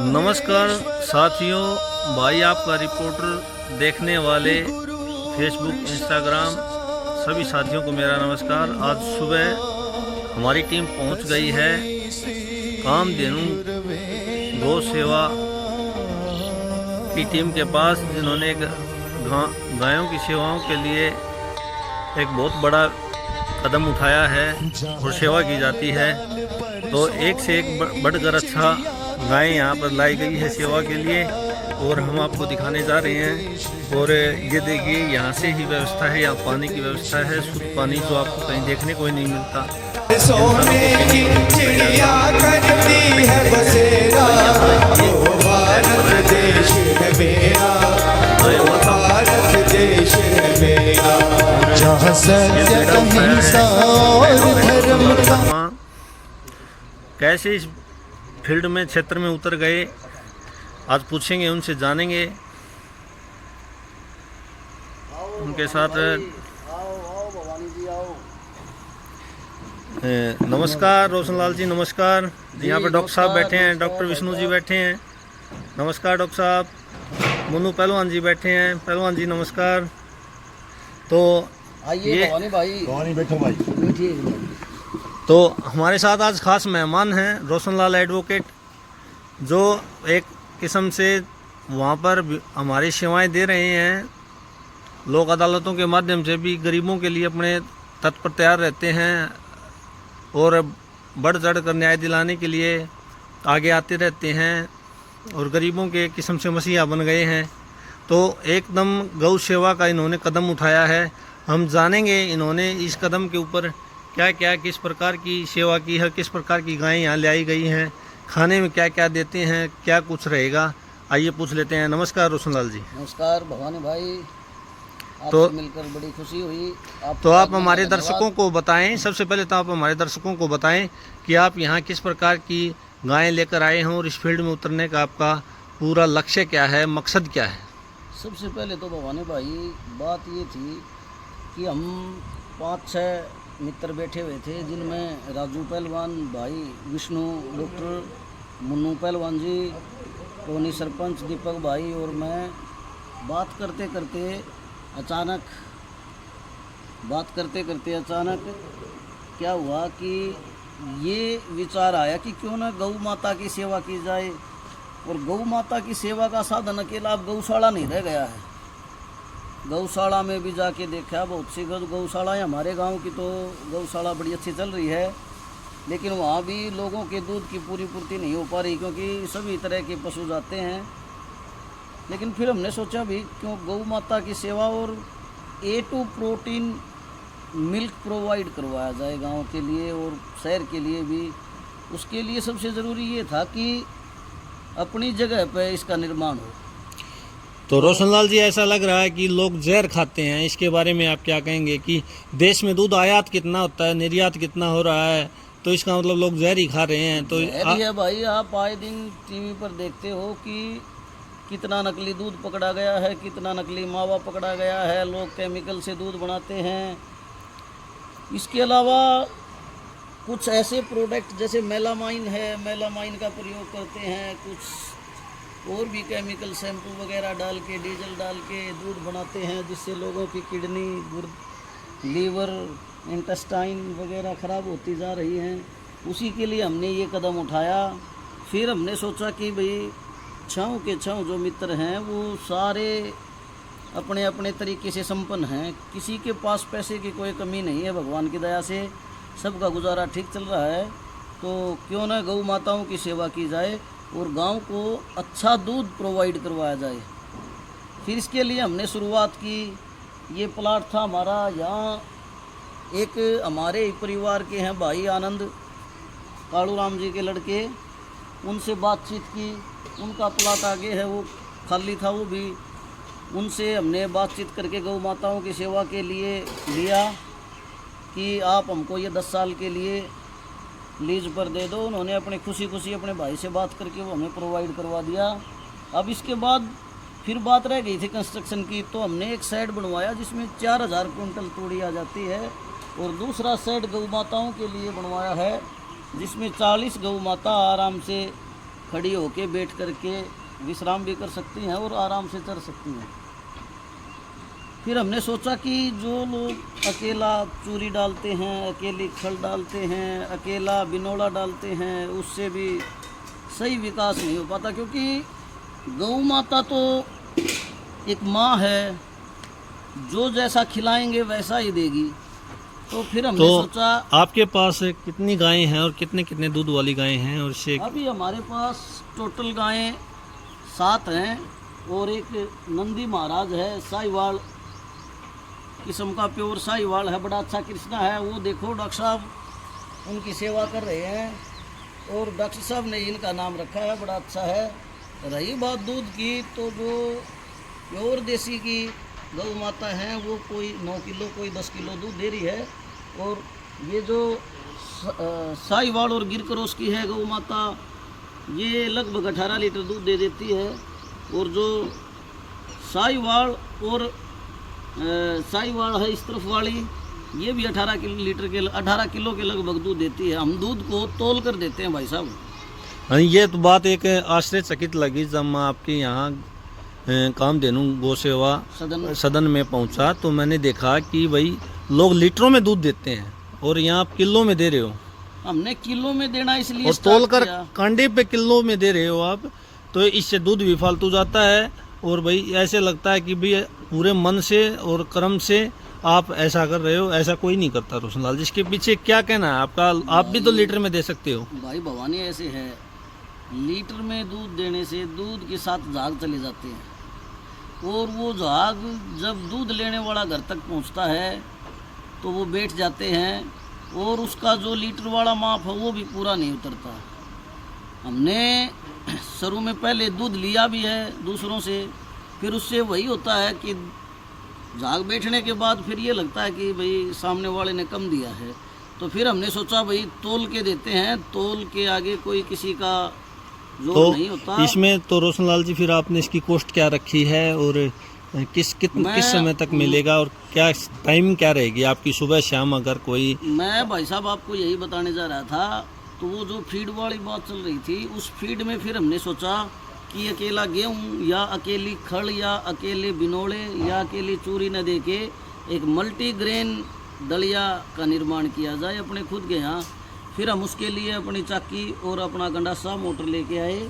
नमस्कार साथियों, भाई आपका रिपोर्टर देखने वाले फेसबुक, इंस्टाग्राम सभी साथियों को मेरा नमस्कार। आज सुबह हमारी टीम पहुंच गई है कामधेनु गौ सेवा की टीम के पास, जिन्होंने गायों की सेवाओं के लिए एक बहुत बड़ा कदम उठाया है और सेवा की जाती है। तो एक से एक बढ़कर अच्छा गायें यहाँ पर लाई गई है सेवा के लिए, और हम आपको दिखाने जा रहे हैं। और ये देखिए, यहाँ से ही व्यवस्था है, यहाँ पानी की व्यवस्था है, शुद्ध पानी जो आपको कहीं देखने को ही नहीं मिलता। सोने की चिड़िया करती है बसेरा, भारत देश है मेरा, भारत देश है मेरा, जहाँ सत्य अहिंसा और धर्म का। कैसे इस फील्ड में, क्षेत्र में उतर गए, आज पूछेंगे उनसे, जानेंगे उनके साथ। नमस्कार रोशनलाल जी, नमस्कार। यहाँ पे डॉक्टर साहब बैठे हैं, डॉक्टर विष्णु जी बैठे हैं, नमस्कार डॉक्टर साहब। मुन्नू पहलवान जी बैठे हैं, पहलवान जी नमस्कार। तो आइए भवानी बैठो भाई, बैठिए। तो हमारे साथ आज खास मेहमान हैं रोशनलाल एडवोकेट, जो एक किस्म से वहाँ पर हमारी सेवाएं दे रहे हैं। लोक अदालतों के माध्यम से भी गरीबों के लिए अपने तत्पर तैयार रहते हैं और बढ़ चढ़ कर न्याय दिलाने के लिए आगे आते रहते हैं, और गरीबों के किस्म से मसीहा बन गए हैं। तो एकदम गौ सेवा का इन्होंने कदम उठाया है। हम जानेंगे इन्होंने इस कदम के ऊपर क्या क्या, किस प्रकार की सेवा की है, किस प्रकार की गायें यहाँ ले आई गई हैं, खाने में क्या क्या देते हैं, क्या कुछ रहेगा, आइए पूछ लेते हैं। नमस्कार रोशनलाल जी। नमस्कार भवानी भाई, आपसे तो मिलकर बड़ी खुशी हुई। आप हमारे दर्शकों को बताएं, सबसे पहले तो आप हमारे दर्शकों को बताएं कि आप यहाँ किस प्रकार की गायें लेकर आए हैं, और इस फील्ड में उतरने का आपका पूरा लक्ष्य क्या है, मकसद क्या है। सबसे पहले तो भवानी भाई बात ये थी कि हम 5-6 मित्र बैठे हुए थे, जिनमें राजू पहलवान भाई, विष्णु डॉक्टर, मुन्नू पहलवान जी, टोनी सरपंच, दीपक भाई और मैं बात करते करते अचानक क्या हुआ कि ये विचार आया कि क्यों ना गौ माता की सेवा की जाए। और गौ माता की सेवा का साधन अकेला अब गौशाला नहीं रह गया है। गौशाला में भी जाके देखा, बहुत सी गौशालाएँ हमारे गांव की, तो गौशाला बड़ी अच्छी चल रही है, लेकिन वहाँ भी लोगों के दूध की पूरी पूर्ति नहीं हो पा रही, क्योंकि सभी तरह के पशु जाते हैं। लेकिन फिर हमने सोचा भी क्यों गौ माता की सेवा और A2 प्रोटीन मिल्क प्रोवाइड करवाया जाए गांव के लिए और शहर के लिए भी। उसके लिए सबसे ज़रूरी ये था कि अपनी जगह पे इसका निर्माण हो। तो रोशनलाल जी, ऐसा लग रहा है कि लोग जहर खाते हैं, इसके बारे में आप क्या कहेंगे कि देश में दूध आयात कितना होता है, निर्यात कितना हो रहा है, तो इसका मतलब लोग जहर ही खा रहे हैं। तो है भाई, आप आए दिन टीवी पर देखते हो कि कितना नकली दूध पकड़ा गया है, कितना नकली मावा पकड़ा गया है, लोग केमिकल से दूध बनाते हैं। इसके अलावा कुछ ऐसे प्रोडक्ट जैसे मेलामाइन है, मेलामाइन का प्रयोग करते हैं, कुछ और भी केमिकल शैम्पू वगैरह डाल के, डीजल डाल के दूध बनाते हैं, जिससे लोगों की किडनी, लीवर, इंटेस्टाइन वगैरह ख़राब होती जा रही हैं। उसी के लिए हमने ये कदम उठाया। फिर हमने सोचा कि भाई छाँव के छाँव जो मित्र हैं वो सारे अपने अपने तरीके से संपन्न हैं, किसी के पास पैसे की कोई कमी नहीं है, भगवान की दया से सबका गुजारा ठीक चल रहा है। तो क्यों ना गौ माताओं की सेवा की जाए और गांव को अच्छा दूध प्रोवाइड करवाया जाए। फिर इसके लिए हमने शुरुआत की। ये प्लाट था हमारा, यहाँ एक हमारे ही परिवार के हैं भाई आनंद, कालू राम जी के लड़के, उनसे बातचीत की। उनका प्लाट आगे है, वो खाली था, वो भी उनसे हमने बातचीत करके गौ माताओं की सेवा के लिए लिया कि आप हमको ये 10 साल के लिए लीज पर दे दो। उन्होंने अपने खुशी खुशी अपने भाई से बात करके वो हमें प्रोवाइड करवा दिया। अब इसके बाद फिर बात रह गई थी कंस्ट्रक्शन की, तो हमने एक शेड बनवाया जिसमें 4000 कुंटल तूड़ी आ जाती है, और दूसरा शेड गौ माताओं के लिए बनवाया है जिसमें 40 गौ माता आराम से खड़ी होके बैठ करके विश्राम भी कर सकती हैं और आराम से चर सकती हैं। फिर हमने सोचा कि जो लोग अकेला चूरी डालते हैं, अकेली खल डालते हैं, अकेला बिनोला डालते हैं, उससे भी सही विकास नहीं हो पाता, क्योंकि गौ माता तो एक माँ है, जो जैसा खिलाएंगे वैसा ही देगी। तो फिर हमने तो सोचा, आपके पास कितनी गायें हैं और कितने कितने दूध वाली गायें हैं? और इससे अभी हमारे पास टोटल गायें 7 हैं और एक नंदी महाराज है, साहिवाल किस्म का, प्योर साहिवाल है, बड़ा अच्छा कृष्णा है। वो देखो डॉक्टर साहब उनकी सेवा कर रहे हैं और डॉक्टर साहब ने इनका नाम रखा है, बड़ा अच्छा है। रही बात दूध की, तो जो प्योर देसी की गौ माता हैं वो कोई 9 किलो कोई 10 किलो दूध दे रही है, और ये जो साहिवाल और गिर क्रॉस की है गौ माता, ये लगभग 18 लीटर दूध दे देती है। और जो साहिवाल और साहिवाल है इस तरफ वाली, ये भी 18 किलो के लगभग दूध देती है। हम दूध को तोल कर देते हैं भाई साहब। हाँ, ये तो बात एक आश्चर्यचकित लगी जब मैं आपके यहाँ कामधेनु गौ सेवा सदन में पहुँचा, तो मैंने देखा कि भाई लोग लीटरों में दूध देते हैं और यहाँ आप किलो में दे रहे हो। हमने किलो में देना इसलिए और स्टार्ट तोल कर किया। कांडे पे किलो में दे रहे हो आप, तो इससे दूध भी फालतू जाता है। और भाई ऐसे लगता है कि भाई पूरे मन से और कर्म से आप ऐसा कर रहे हो, ऐसा कोई नहीं करता। रोशनलाल, जिसके पीछे क्या कहना है आपका? आप भी तो लीटर में दे सकते हो। भाई भवानी ऐसे है, लीटर में दूध देने से दूध के साथ झाग चले जाते हैं, और वो झाग जब दूध लेने वाला घर तक पहुंचता है तो वो बैठ जाते हैं, और उसका जो लीटर वाला माप है वो भी पूरा नहीं उतरता। हमने शुरू में पहले दूध लिया भी है दूसरों से, फिर उससे वही होता है कि झाग बैठने के बाद फिर ये लगता है कि भाई सामने वाले ने कम दिया है। तो फिर हमने सोचा भाई तोल के देते हैं, तोल के आगे कोई किसी का जोर तो नहीं होता। इसमें तो रोशनलाल जी फिर आपने इसकी कॉस्ट क्या रखी है और किस समय तक मिलेगा और क्या टाइमिंग क्या रहेगी आपकी, सुबह शाम? अगर कोई, मैं भाई साहब आपको यही बताने जा रहा था। तो वो जो फीड वाली बात चल रही थी, उस फीड में फिर हमने सोचा कि अकेला गेहूँ या अकेली खड़ या अकेले बिनोड़े या अकेली चूरी न दे के एक मल्टीग्रेन दलिया का निर्माण किया जाए अपने खुद के यहाँ। फिर हम उसके लिए अपनी चाकी और अपना गंडासा मोटर लेके आए।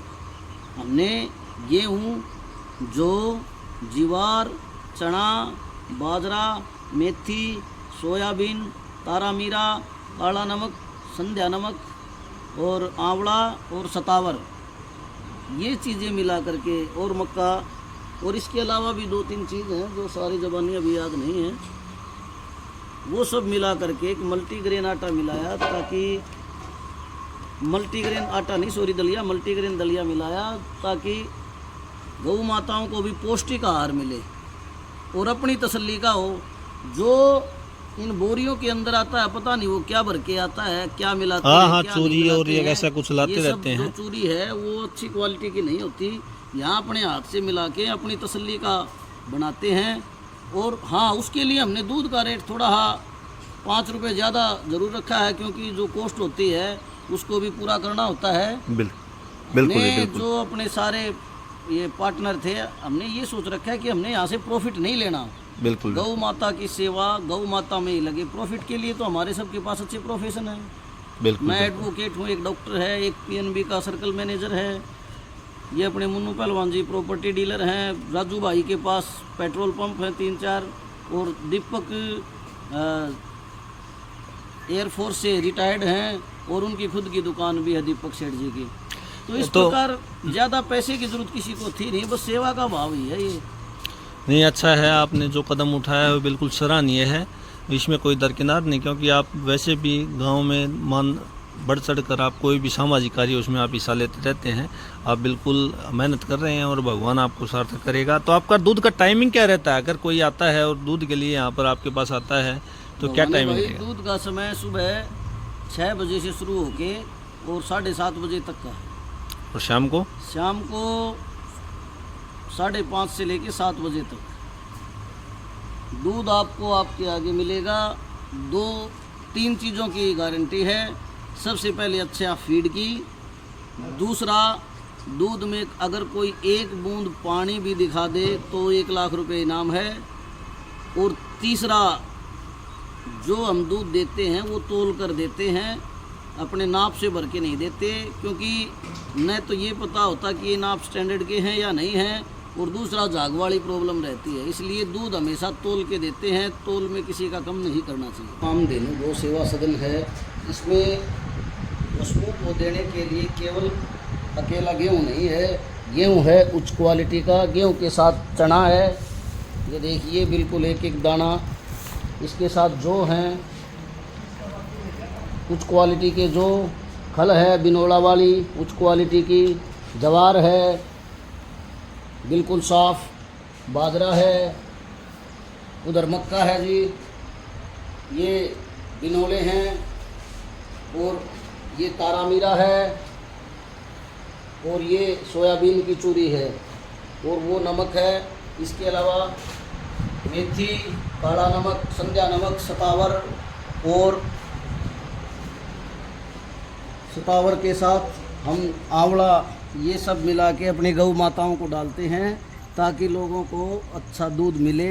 हमने गेहूँ, जौ, ज्वार, चना, बाजरा, मेथी, सोयाबीन, तारा मीरा, काला नमक, संध्या नमक और आंवला और सतावर, ये चीज़ें मिला करके, और मक्का, और इसके अलावा भी 2-3 चीज़ हैं जो सारी ज़बानी अभी याद नहीं है, वो सब मिला करके एक मल्टीग्रेन आटा मिलाया, ताकि मल्टीग्रेन आटा नहीं, सॉरी दलिया, मल्टीग्रेन दलिया मिलाया, ताकि गौ माताओं को भी पौष्टिक आहार मिले और अपनी तसल्ली का हो। जो इन बोरियों के अंदर आता है पता नहीं वो क्या भर के आता है, क्या मिलाते हैं, हाँ क्या चूरी नहीं और मिलाते ये हैं। ऐसा कुछ लाते ये सब रहते हैं। जो चूरी है वो अच्छी क्वालिटी की नहीं होती, यहाँ अपने हाथ से मिला के अपनी तसल्ली का बनाते हैं। और हाँ, उसके लिए हमने दूध का रेट थोड़ा 5 रुपये ज़्यादा ज़रूर रखा है, क्योंकि जो कॉस्ट होती है उसको भी पूरा करना होता है। बिल्कुल बिल्कुल। जो अपने सारे ये पार्टनर थे, हमने ये सोच रखा है कि हमने यहाँ से प्रॉफिट नहीं लेना। बिल्कुल गौ माता की सेवा गौ माता में ही लगे। प्रॉफिट के लिए तो हमारे सबके पास अच्छे प्रोफेशन है। बिल्कुल। मैं एडवोकेट हूँ, एक डॉक्टर है, एक पीएनबी का सर्कल मैनेजर है, ये अपने मुन्नू पहलवान जी प्रॉपर्टी डीलर हैं, राजू भाई के पास पेट्रोल पंप है 3-4, और दीपक एयरफोर्स से रिटायर्ड हैं और उनकी खुद की दुकान भी है दीपक सेठ जी की। तो इस प्रकार ज़्यादा पैसे की जरूरत किसी को थी नहीं, बस सेवा का भाव ही है ये। नहीं, अच्छा है आपने जो कदम उठाया है वो बिल्कुल सराहनीय है, इसमें कोई दरकिनार नहीं, क्योंकि आप वैसे भी गांव में बढ़ चढ़ कर आप कोई भी सामाजिक कार्य उसमें आप हिस्सा लेते रहते हैं। आप बिल्कुल मेहनत कर रहे हैं और भगवान आपको सार्थक करेगा। तो आपका दूध का टाइमिंग क्या रहता है? अगर कोई आता है और दूध के लिए यहाँ पर आपके पास आता है तो क्या टाइमिंग रहेगा? दूध का समय सुबह 6 बजे से शुरू होके और 7:30 बजे तक का, और शाम को 5:30 से लेके 7 बजे तक दूध आपको आपके आगे मिलेगा। 2-3 चीज़ों की गारंटी है। सबसे पहले अच्छा फीड की, दूसरा दूध में अगर कोई एक बूंद पानी भी दिखा दे तो 1 लाख रुपए इनाम है। और तीसरा, जो हम दूध देते हैं वो तोल कर देते हैं, अपने नाप से भर के नहीं देते, क्योंकि न तो ये पता होता कि ये नाप स्टैंडर्ड के हैं या नहीं हैं, और दूसरा झाग वाली प्रॉब्लम रहती है। इसलिए दूध हमेशा तोल के देते हैं, तोल में किसी का कम नहीं करना चाहिए। कामधेनु गौ सेवा सदन है, इसमें पशुओं को देने के लिए केवल अकेला गेहूँ नहीं है, गेहूँ है उच्च क्वालिटी का, गेहूँ के साथ चना है, ये देखिए बिल्कुल एक एक दाना, इसके साथ जौ हैं उच्च क्वालिटी के, जो खल है बिनोला वाली उच्च क्वालिटी की, जवार है बिल्कुल साफ, बाजरा है, उधर मक्का है जी, ये बिनोले हैं, और ये तारामीरा है, और ये सोयाबीन की चूरी है, और वो नमक है। इसके अलावा मेथी, काला नमक, संध्या नमक, सतावर, और सतावर के साथ हम आंवला, ये सब मिला के अपनी गौ माताओं को डालते हैं ताकि लोगों को अच्छा दूध मिले।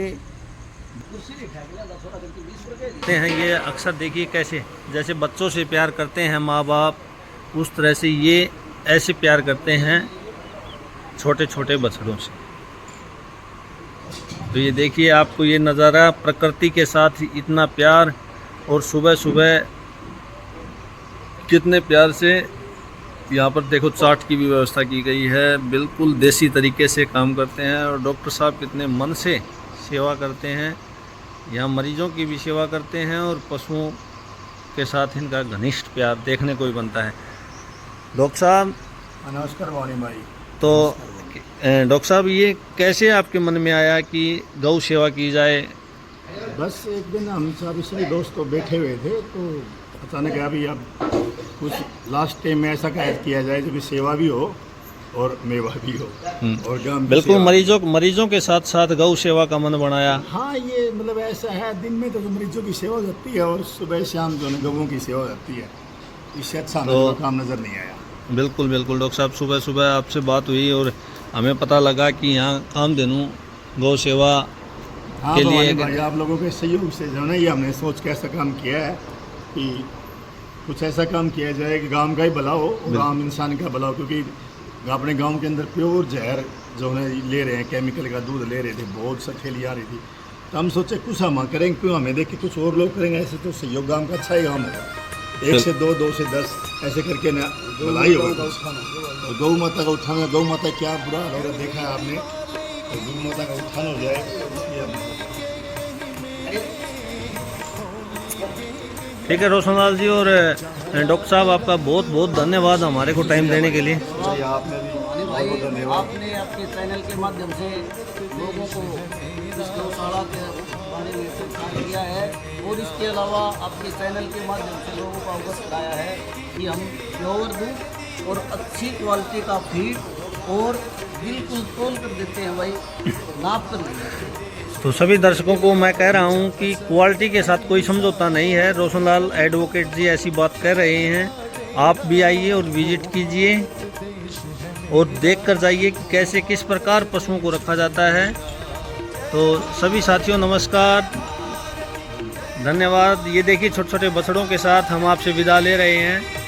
करते हैं ये अक्सर देखिए कैसे, जैसे बच्चों से प्यार करते हैं माँ बाप, उस तरह से ये ऐसे प्यार करते हैं छोटे छोटे बछड़ों से। तो ये देखिए आपको ये नज़ारा, प्रकृति के साथ इतना प्यार, और सुबह सुबह कितने प्यार से यहाँ पर देखो चाट की भी व्यवस्था की गई है, बिल्कुल देसी तरीके से काम करते हैं। और डॉक्टर साहब कितने मन से सेवा करते हैं, यहाँ मरीजों की भी सेवा करते हैं, और पशुओं के साथ इनका घनिष्ठ प्यार देखने को ही बनता है। डॉक्टर साहब नमस्कार वाणी भाई। तो डॉक्टर साहब ये कैसे आपके मन में आया कि गौ सेवा की जाए? बस एक दिन हम सब इसलिए दोस्त बैठे हुए थे, तो अचानक अभी अब कुछ लास्ट टाइम में ऐसा कार्य किया जाए जो कि सेवा भी हो और मेवा भी हो, और गांव बिल्कुल मरीजों के साथ साथ गौ सेवा का मन बनाया। हाँ, ये मतलब ऐसा है, दिन में तो मरीजों की सेवा होती है और सुबह शाम जो है गौों की सेवा होती है, इससे अच्छा तो काम नज़र नहीं आया। बिल्कुल बिल्कुल डॉक्टर साहब, सुबह सुबह आपसे बात हुई और हमें पता लगा कि यहाँ कामधेनु गौ सेवा हाँ, के तो लिए भाई आप लोगों के सहयोग से जो है ये हमने सोच के ऐसा काम किया है कि कुछ ऐसा काम किया जाए कि गांव का ही भला हो और आम इंसान का भला हो, क्योंकि अपने गांव के अंदर प्योर जहर जो है ले रहे हैं, केमिकल का दूध ले रहे थे, बहुत सा ठेली आ रही थी। तो हम सोचे कुछ हम करेंगे, क्यों हमें देख के कुछ और लोग करेंगे, ऐसे तो सहयोग गांव का अच्छा ही काम है। 1 से 2, 2 से 10 ऐसे करके ना भलाई होगा। गौ माता का उत्थान, गौ माता क्या बुरा हाल हो रहा देखा है आपने, तो गौ माता का उत्थान हो जाए। ठीक है रोशनलाल जी, और डॉक्टर साहब आपका बहुत बहुत धन्यवाद हमारे को टाइम देने के लिए। आपने भी भाई, आपने आपके चैनल के माध्यम से लोगों को इस गौशाला के बारे में प्रचार किया है, और इसके अलावा आपके चैनल के माध्यम से लोगों को अवगत कराया है कि हम प्योर दूध और अच्छी क्वालिटी का फीड और बिल्कुल तोल कर देते हैं भाई, नाप कर नहीं देते। तो सभी दर्शकों को मैं कह रहा हूं कि क्वालिटी के साथ कोई समझौता नहीं है। रोशनलाल एडवोकेट जी ऐसी बात कह रहे हैं, आप भी आइए और विजिट कीजिए और देख कर जाइए कि कैसे किस प्रकार पशुओं को रखा जाता है। तो सभी साथियों नमस्कार, धन्यवाद। ये देखिए छोटे छोटे बछड़ों के साथ हम आपसे विदा ले रहे हैं।